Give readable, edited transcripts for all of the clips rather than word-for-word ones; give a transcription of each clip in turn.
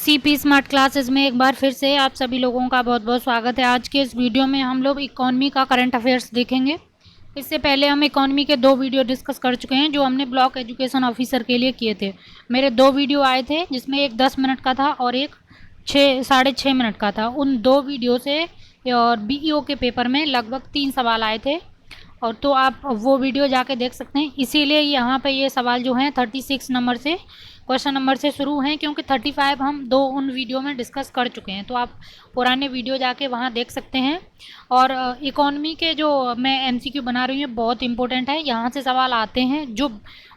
CP smart classes में एक बार फिर से आप सभी लोगों का बहुत बहुत स्वागत है। आज के इस वीडियो में हम लोग इकोनॉमी का करंट अफेयर्स देखेंगे। इससे पहले हम इकोनॉमी के 2 वीडियो डिस्कस कर चुके हैं जो हमने ब्लॉक एजुकेशन ऑफिसर के लिए किए थे। मेरे 2 वीडियो आए थे जिसमें एक 10 मिनट का था और एक 6-6.5 मिनट का था। उन 2 वीडियो से और बीईओ के पेपर में लगभग 3 सवाल आए थे और तो आप वो वीडियो जाके देख सकते हैं। इसीलिए यहाँ पे ये सवाल जो हैं 36 नंबर से क्वेश्चन नंबर से शुरू हैं, क्योंकि 35 हम उन वीडियो में डिस्कस कर चुके हैं। तो आप पुराने वीडियो जाके वहाँ देख सकते हैं। और इकोनॉमी के जो मैं एमसीक्यू बना रही हूँ बहुत इंपॉर्टेंट है। यहाँ से सवाल आते हैं जो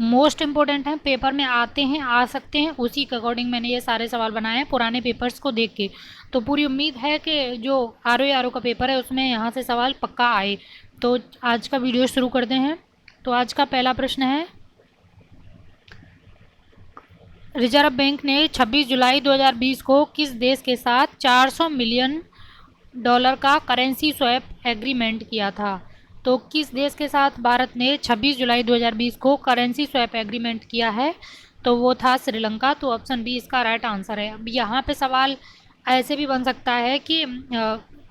मोस्ट इंपॉर्टेंट हैं, पेपर में आते हैं, आ सकते हैं, उसी के अकॉर्डिंग मैंने ये सारे सवाल बनाए हैं पुराने पेपर्स को देख के। तो पूरी उम्मीद है कि जो आर का पेपर है उसमें यहाँ से सवाल पक्का आए। तो आज का वीडियो शुरू करते हैं। तो आज का पहला प्रश्न है, रिजर्व बैंक ने 26 जुलाई 2020 को किस देश के साथ 400 मिलियन डॉलर का करेंसी स्वैप एग्रीमेंट किया था? तो किस देश के साथ भारत ने 26 जुलाई 2020 को करेंसी स्वैप एग्रीमेंट किया है? तो वो था श्रीलंका। तो ऑप्शन बी इसका राइट आंसर है। अब यहाँ पे सवाल ऐसे भी बन सकता है कि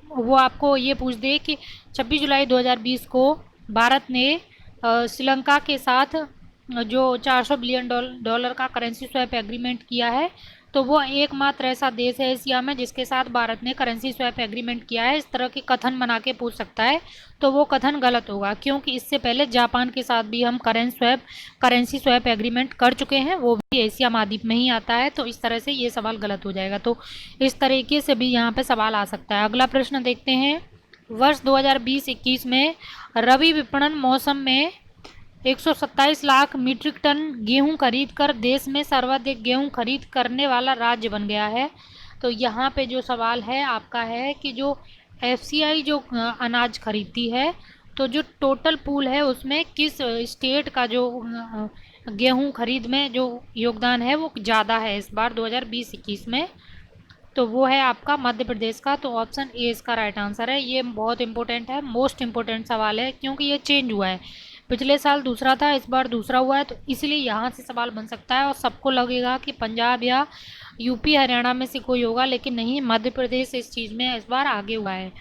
वो आपको ये पूछ दे कि 26 जुलाई 2020 को भारत ने श्रीलंका के साथ जो 400 बिलियन डॉलर का करेंसी स्वैप एग्रीमेंट किया है, तो वो एकमात्र ऐसा देश है एशिया में जिसके साथ भारत ने करेंसी स्वैप एग्रीमेंट किया है। इस तरह के कथन बना के पूछ सकता है, तो वो कथन गलत होगा, क्योंकि इससे पहले जापान के साथ भी हम करेंसी स्वैप एग्रीमेंट कर चुके हैं, वो भी एशिया महाद्वीप में ही आता है। तो इस तरह से ये सवाल गलत हो जाएगा। तो इस तरीके से भी यहाँ पे सवाल आ सकता है। अगला प्रश्न देखते हैं, वर्ष 2020-21 में रबी विपणन मौसम में 127 लाख मीट्रिक टन गेहूं खरीद कर देश में सर्वाधिक गेहूं खरीद करने वाला राज्य बन गया है। तो यहाँ पे जो सवाल है आपका है कि जो एफसीआई जो अनाज खरीदती है, तो जो टोटल पूल है उसमें किस स्टेट का जो गेहूं खरीद में जो योगदान है वो ज़्यादा है इस बार 2020-21 में? तो वो है आपका मध्य प्रदेश का। तो ऑप्शन ए इसका राइट आंसर है। ये बहुत इंपॉर्टेंट है, मोस्ट इंपॉर्टेंट सवाल है, क्योंकि ये चेंज हुआ है। पिछले साल दूसरा था, इस बार दूसरा हुआ है, तो इसलिए यहाँ से सवाल बन सकता है। और सबको लगेगा कि पंजाब या यूपी हरियाणा में से कोई होगा, लेकिन नहीं, मध्य प्रदेश इस चीज़ में इस बार आगे हुआ है।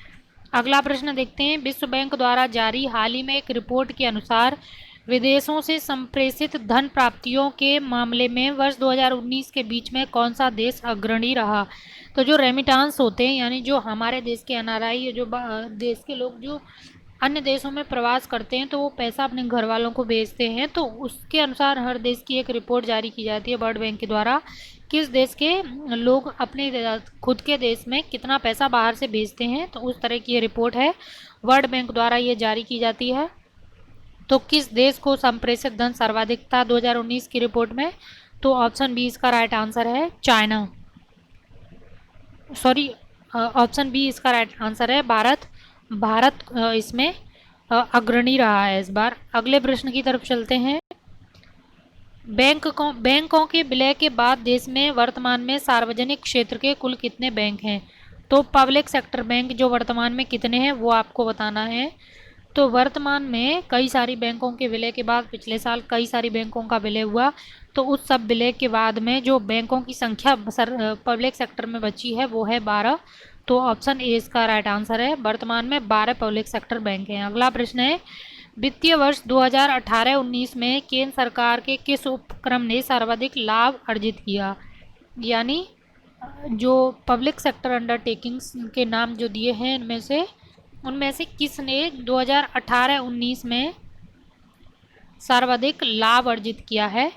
अगला प्रश्न देखते हैं, विश्व बैंक द्वारा जारी हाल ही में एक रिपोर्ट के अनुसार विदेशों से संप्रेषित धन प्राप्तियों के मामले में वर्ष 2019 के बीच में कौन सा देश अग्रणी रहा? तो जो रेमिटांस होते हैं, यानी जो हमारे देश के एनआरआई, जो देश के लोग जो अन्य देशों में प्रवास करते हैं, तो वो पैसा अपने घर वालों को भेजते हैं। तो उसके अनुसार हर देश की एक रिपोर्ट जारी की जाती है वर्ल्ड बैंक के द्वारा, किस देश के लोग अपने खुद के देश में कितना पैसा बाहर से भेजते हैं। तो उस तरह की ये रिपोर्ट है, वर्ल्ड बैंक द्वारा ये जारी की जाती है। तो किस देश को संप्रेषित धन सर्वाधिक था 2019 की रिपोर्ट में? तो ऑप्शन बी इसका राइट आंसर है, चाइना। सॉरी, ऑप्शन बी इसका राइट आंसर है, भारत। भारत इसमें अग्रणी रहा है इस बार। अगले प्रश्न की तरफ चलते हैं, बैंकों के विलय के बाद देश में वर्तमान में सार्वजनिक क्षेत्र के कुल कितने बैंक हैं? तो पब्लिक सेक्टर बैंक जो वर्तमान में कितने हैं वो आपको बताना है। तो वर्तमान में कई सारी बैंकों के विलय के बाद, पिछले साल कई सारी बैंकों का विलय हुआ, तो उस सब विलय के बाद में जो बैंकों की संख्या पब्लिक सेक्टर में बची है वो है 12। तो ऑप्शन ए इसका राइट आंसर है, वर्तमान में 12 पब्लिक सेक्टर बैंक हैं। अगला प्रश्न है, वित्तीय वर्ष 2018-19 में केंद्र सरकार के किस उपक्रम ने सर्वाधिक लाभ अर्जित किया? यानी जो पब्लिक सेक्टर अंडरटेकिंग्स के नाम जो दिए हैं उनमें से किसने 2018-19 में सर्वाधिक लाभ अर्जित किया है?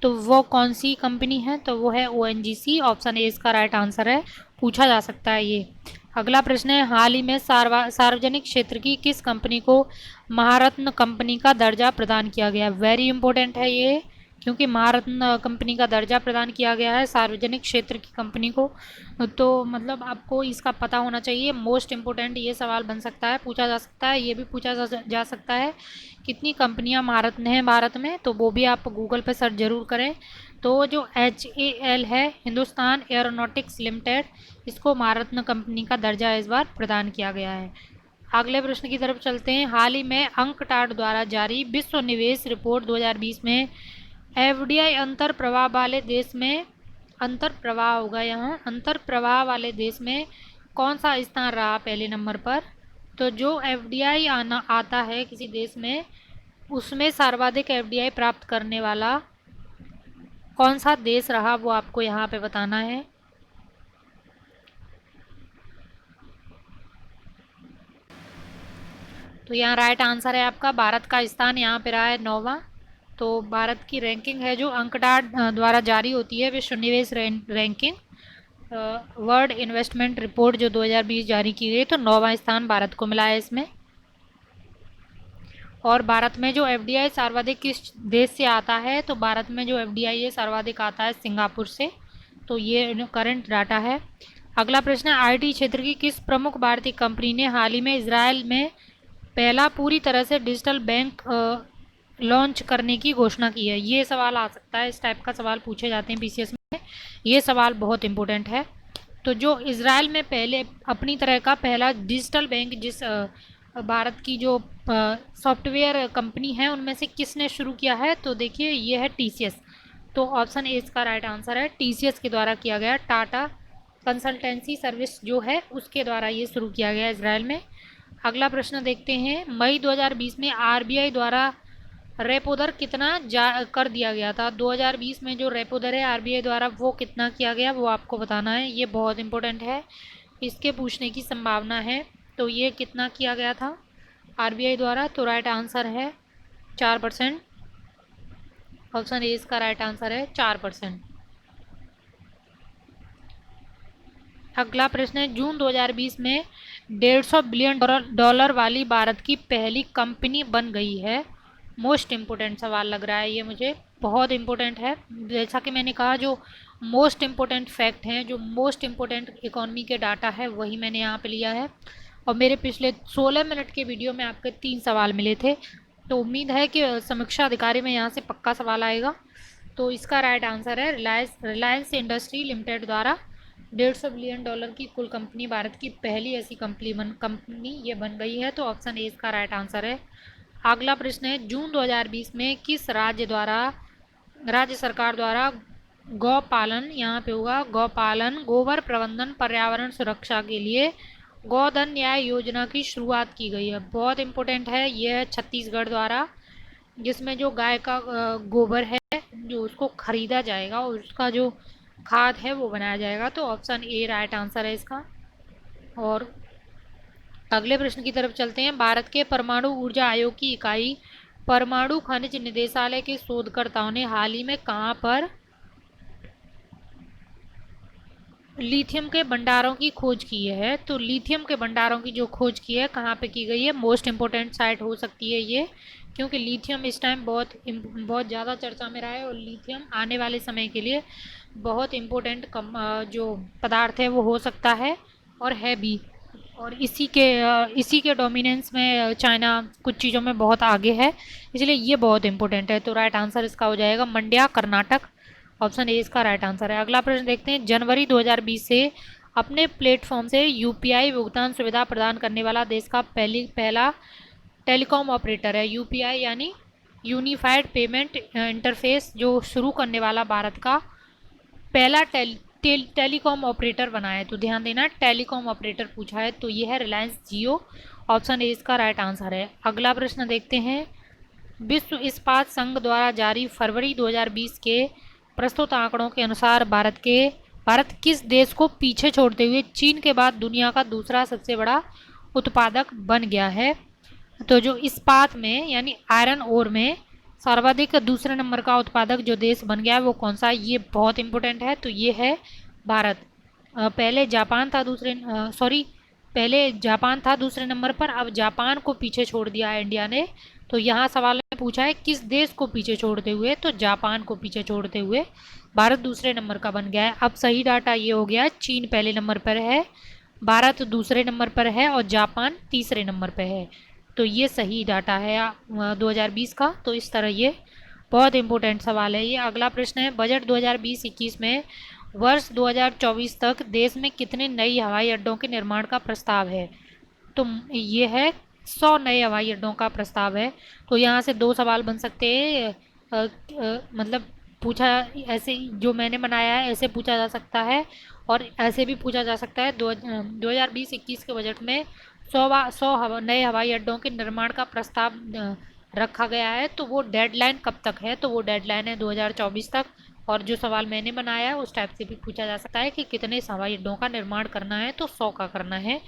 तो वो कौन सी कंपनी है? तो वो है ओएनजीसी। ऑप्शन ए इसका राइट आंसर है, पूछा जा सकता है ये। अगला प्रश्न है, हाल ही में सार्वजनिक क्षेत्र की किस कंपनी को महारत्न कंपनी का दर्जा प्रदान किया गया? वेरी इंपॉर्टेंट है ये, क्योंकि महारत्न कंपनी का दर्जा प्रदान किया गया है सार्वजनिक क्षेत्र की कंपनी को। तो मतलब आपको इसका पता होना चाहिए, मोस्ट इम्पोर्टेंट ये सवाल बन सकता है, पूछा जा सकता है। ये भी पूछा जा सकता है कितनी कंपनियां महारत्न हैं भारत में, तो वो भी आप गूगल पर सर्च जरूर करें। तो जो HAL है, हिंदुस्तान एरोनॉटिक्स लिमिटेड, इसको महारत्न कंपनी का दर्जा इस बार प्रदान किया गया है। अगले प्रश्न की तरफ चलते हैं, हाल ही में अंकटाड द्वारा जारी विश्व निवेश रिपोर्ट 2020 में एफडीआई अंतर प्रभाव वाले देश में अंतर प्रवाह होगा यहाँ। अंतर प्रवाह वाले देश में कौन सा स्थान रहा पहले नंबर पर? तो जो एफडीआई आना आता है किसी देश में, उसमें सर्वाधिक एफडीआई प्राप्त करने वाला कौन सा देश रहा, वो आपको यहाँ पे बताना है। तो यहाँ राइट आंसर है आपका भारत का स्थान यहाँ पे रहा है 9वां। तो भारत की रैंकिंग है जो अंकडाट द्वारा जारी होती है, विश्व निवेश रैंकिंग वर्ल्ड इन्वेस्टमेंट रिपोर्ट जो 2020 जारी की गई, तो 9वां स्थान भारत को मिला है इसमें। और भारत में जो एफडीआई सर्वाधिक किस देश से आता है, तो भारत में जो एफडीआई है सर्वाधिक आता है सिंगापुर से। तो ये करंट डाटा है। अगला प्रश्न है, आईटी क्षेत्र की किस प्रमुख भारतीय कंपनी ने हाल ही में इजराइल में पहला पूरी तरह से डिजिटल बैंक लॉन्च करने की घोषणा की है? ये सवाल आ सकता है, इस टाइप का सवाल पूछे जाते हैं पीसीएस में, ये सवाल बहुत इंपॉर्टेंट है। तो जो इजराइल में पहले अपनी तरह का पहला डिजिटल बैंक, जिस भारत की जो सॉफ्टवेयर कंपनी है उनमें से किसने शुरू किया है, तो देखिए ये है टीसीएस। तो ऑप्शन ए इसका राइट आंसर है, टीसीएस के द्वारा किया गया। टाटा कंसल्टेंसी सर्विस जो है उसके द्वारा ये शुरू किया गया इजराइल में। अगला प्रश्न देखते हैं, मई 2020 में आरबीआई द्वारा रेपो दर कितना कर दिया गया था? 2020 में जो रेपो दर है आरबीआई द्वारा वो कितना किया गया, वो आपको बताना है। ये बहुत इंपॉर्टेंट है, इसके पूछने की संभावना है। तो ये कितना किया गया था आरबीआई द्वारा? तो राइट आंसर है 4%। ऑप्शन ए इसका राइट आंसर है 4%। अगला प्रश्न है, जून 2020 में 150 बिलियन डॉलर वाली भारत की पहली कंपनी बन गई है। मोस्ट इम्पोर्टेंट सवाल लग रहा है ये मुझे, बहुत इम्पोर्टेंट है। जैसा कि मैंने कहा, जो मोस्ट इम्पोर्टेंट फैक्ट हैं, जो मोस्ट इम्पोर्टेंट इकोनॉमी के डाटा है, वही मैंने यहाँ पे लिया है। और मेरे पिछले 16 मिनट के वीडियो में आपके 3 सवाल मिले थे, तो उम्मीद है कि समीक्षा अधिकारी में यहाँ से पक्का सवाल आएगा। तो इसका राइट आंसर है रिलायंस इंडस्ट्री लिमिटेड द्वारा 150 बिलियन डॉलर की कुल कंपनी, भारत की पहली ऐसी कंपनी ये बन गई है। तो ऑप्शन ए इसका राइट आंसर है। अगला प्रश्न है, जून 2020 में किस राज्य सरकार द्वारा गौपालन, यहाँ पे होगा गौपालन, गोबर प्रबंधन, पर्यावरण सुरक्षा के लिए गोधन न्याय योजना की शुरुआत की गई है? बहुत इंपॉर्टेंट है, यह है छत्तीसगढ़ द्वारा, जिसमें जो गाय का गोबर है जो उसको खरीदा जाएगा और उसका जो खाद है वो बनाया जाएगा। तो ऑप्शन ए राइट आंसर है इसका। और अगले प्रश्न की तरफ चलते हैं, भारत के परमाणु ऊर्जा आयोग की इकाई परमाणु खनिज निदेशालय के शोधकर्ताओं ने हाल ही में कहां पर लिथियम के भंडारों की खोज की है? तो लिथियम के भंडारों की जो खोज की है कहाँ पे की गई है? मोस्ट इम्पोर्टेंट साइट हो सकती है ये, क्योंकि लिथियम इस टाइम बहुत ज़्यादा चर्चा में रहा है और लिथियम आने वाले समय के लिए बहुत इम्पोर्टेंट जो पदार्थ है वो हो सकता है और है भी। और इसी के डोमिनेंस में चाइना कुछ चीज़ों में बहुत आगे है, इसलिए ये बहुत इंपॉर्टेंट है। तो राइट आंसर इसका हो जाएगा मंड्या, कर्नाटक। ऑप्शन ए इसका राइट आंसर है। अगला प्रश्न देखते हैं, जनवरी 2020 से अपने प्लेटफॉर्म से यूपीआई भुगतान सुविधा प्रदान करने वाला देश का पहला टेलीकॉम ऑपरेटर है। यूपीआई यानी यूनिफाइड पेमेंट इंटरफेस जो शुरू करने वाला भारत का पहला टेलीकॉम ऑपरेटर बना है। तो ध्यान देना, टेलीकॉम ऑपरेटर पूछा है, तो ये है रिलायंस जियो। ऑप्शन ए इसका राइट आंसर है। अगला प्रश्न देखते हैं, विश्व इस्पात संघ द्वारा जारी फरवरी 2020 के प्रस्तुत आंकड़ों के अनुसार भारत किस देश को पीछे छोड़ते हुए चीन के बाद दुनिया का दूसरा सबसे बड़ा उत्पादक बन गया है? तो जो इस्पात में यानी आयरन ओर में सर्वाधिक दूसरे नंबर का उत्पादक जो देश बन गया है वो कौन सा है? ये बहुत इंपॉर्टेंट है, तो ये है भारत। पहले जापान था दूसरे नंबर पर, अब जापान को पीछे छोड़ दिया है इंडिया ने। तो यहाँ सवाल में पूछा है किस देश को पीछे छोड़ते हुए, तो जापान को पीछे छोड़ते हुए भारत दूसरे नंबर का बन गया है। अब सही डाटा ये हो गया, चीन पहले नंबर पर है, भारत दूसरे नंबर पर है और जापान तीसरे नंबर पर है। तो ये सही डाटा है 2020 का। तो इस तरह ये बहुत इंपॉर्टेंट सवाल है ये। अगला प्रश्न है, बजट 2020-21 में वर्ष 2024 तक देश में कितने नई हवाई अड्डों के निर्माण का प्रस्ताव है? तो ये है 100 नए हवाई अड्डों का प्रस्ताव है। तो यहाँ से 2 सवाल बन सकते हैं, मतलब पूछा, ऐसे जो मैंने बनाया है ऐसे पूछा जा सकता है, और ऐसे भी पूछा जा सकता है 2020-21 के बजट में 100 नए हवाई अड्डों के निर्माण का प्रस्ताव रखा गया है, तो वो डेडलाइन कब तक है, तो वो डेडलाइन है 2024 तक। और जो सवाल मैंने बनाया है उस टाइप से भी पूछा जा सकता है कि कितने हवाई अड्डों का निर्माण करना है, तो 100 का करना है।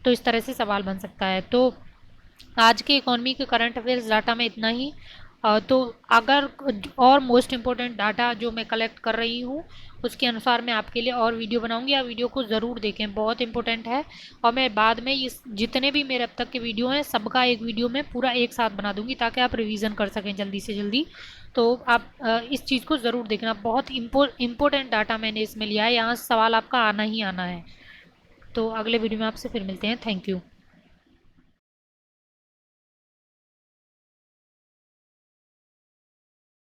तो इस तरह से सवाल बन सकता है। तो आज के इकोनॉमी के करंट अफेयर्स डाटा में इतना ही। तो अगर और मोस्ट इम्पोर्टेंट डाटा जो मैं कलेक्ट कर रही हूँ उसके अनुसार मैं आपके लिए और वीडियो बनाऊंगी, आप वीडियो को ज़रूर देखें, बहुत इंपॉर्टेंट है। और मैं बाद में इस जितने भी मेरे अब तक के वीडियो हैं सबका एक वीडियो में पूरा एक साथ बना दूंगी ताकि आप रिवीजन कर सकें जल्दी से जल्दी। तो आप इस चीज़ को ज़रूर देखना, बहुत इम्पोर्टेंट डाटा मैंने इसमें लिया है, यहाँ सवाल आपका आना ही आना है। तो अगले वीडियो में आपसे फिर मिलते हैं। Thank you.